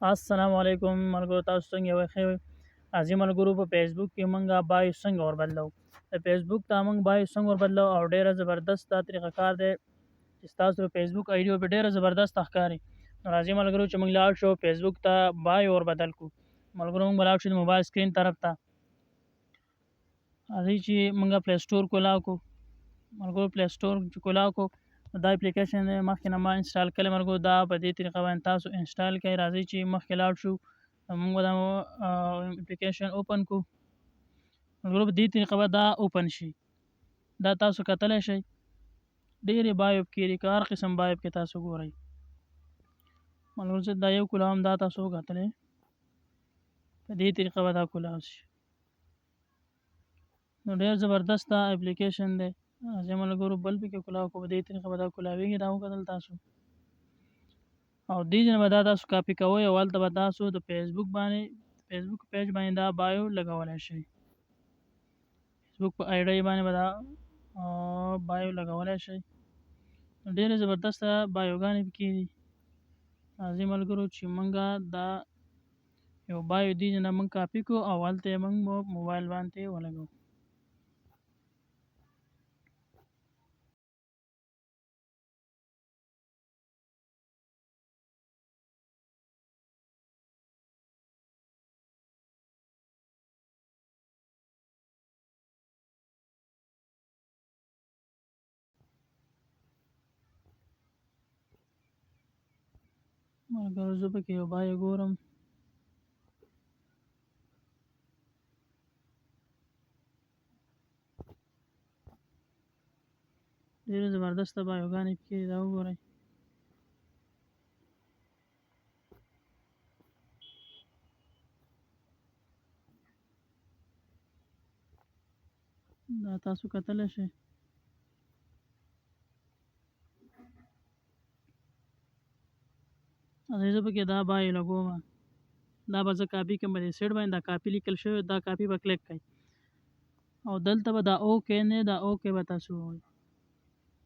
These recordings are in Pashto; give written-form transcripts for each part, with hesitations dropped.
السلام علیکم ملګرو، تاسو څنګه یو ښه یو عظیم ملګرو. په فیسبوک کې مونږه بایو څنګه ور بدلو. د فیسبوک ته مونږ بایو څنګه ور بدلو او ډیره زبردست طریقه کار دی چې تاسو د فیسبوک آی ډي په ډیره زبردست ښکاري. نو راځي ملګرو چې مونږ لاړ شو فیسبوک ته بایو ور بدل کو. ملګرو مونږ لاړ شو د موبایل سکرین طرف ته. راځي چې مونږه پلی سټور کولاو کو. ملګرو پلی سټور چې کولاو کو دا اپلیکیشن دی مخکې نه ما انسټال کړی. ملګرو دا په دې طریقه باندې تاسو انسټال کړئ. راځئ چې مخکې لاړ شو موږ به دا اپلیکیشن اوپن کو. ملګرو په دې طریقه به دا اوپن شي. دا تاسو کتلی شئ ډېرې بایو پکې دي، که هر قسم بایو پکې تاسو ګورئ. ملګرو زه دا یو کولاوم، دا تاسو وکتلی په دې طریقه به دا کولاو شي. نو ډېر زبردسته اپلیکیشن دی. راځئ ملګرو بل پکې کولاو کو. په دې طریقه به دا کولاویږي. دا وکتل تاسو او دې ځای نه به دا تاسو کاپي کوئ او هلته به تاسو د فیسبوک پیج باندې دا بایو لګولی شئ. فیسبوک په آی ډي باندې به دا بایو لګولی شئ. ډېرې زبردسته بایوګانې پکې دي. راځئ ملګرو چې مونږه دا یو بایو دې ځای نه مونږ کاپي کړو او هلته یې مونږ موبایل باندې ولګوو. ملګرو زه پکې یو بایو ګورم. ډېرې زبردسته بایوګانې پکې دي. دا وګورئ. دا تاسو کتلی شئ. زه پکې دا بایو لګوم. دا به زه کاپي کړم. په دې سیټ باندې دا کاپي لیکل شوی، دا کاپي به کلیک کړئ او دلته به دا اوکې نه دا اوکې به تاسو ووایئ.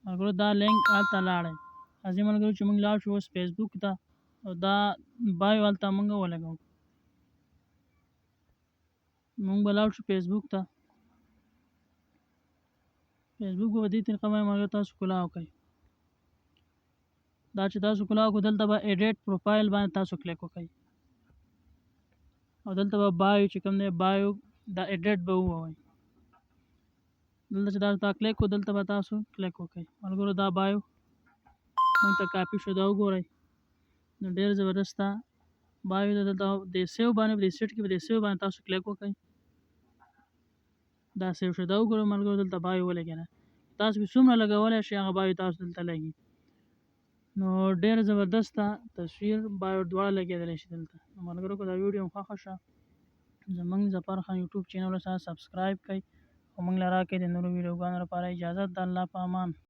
ملګرو دا لینک هلته لاړئ. راځئ ملګرو چې مونږ لاړ شو اوس فیسبوک ته او دا بایو هلته مونږ ولګوو. مونږ به لاړ شو فیسبوک ته. فیسبوک به په دې طریقه باندې ملګرو تاسو کولاو کړئ. دا چې تاسو کولاو کړو دلته به ایډیټ پروفایل باندې تاسو کلیک وکړئ او دلته به بایو چې کوم دی بایو دا ایډیټ به ووایئ. دلته چې تاسو دا کلیک کړو دلته به تاسو کلیک وکړئ. ملګرو دا بایو مونږ ته کاپي شو. دا وګورئ. نو ډېر زبردسته بایو ده. دلته د سیو باندې په دې سیټ کې په دې سیو باندې تاسو کلیک وکړئ. دا سیو شو. دا وګورئ ملګرو دلته بایو ولګېده. تاسو به څومره لګولی شئ هغه بایو تاسو دلته لګي. نو ډېر زبردسته تصویر بایو دواړه لګېدلی شي دلته. نو ملګرو که دا ویډیو مو خوښه شه زمونږ ظفر خان یوټیوب چینل سره سبسکرایب کړئ او موږ له راکړئ د نورو ویډیوګانو لپاره اجازت. د الله په امان.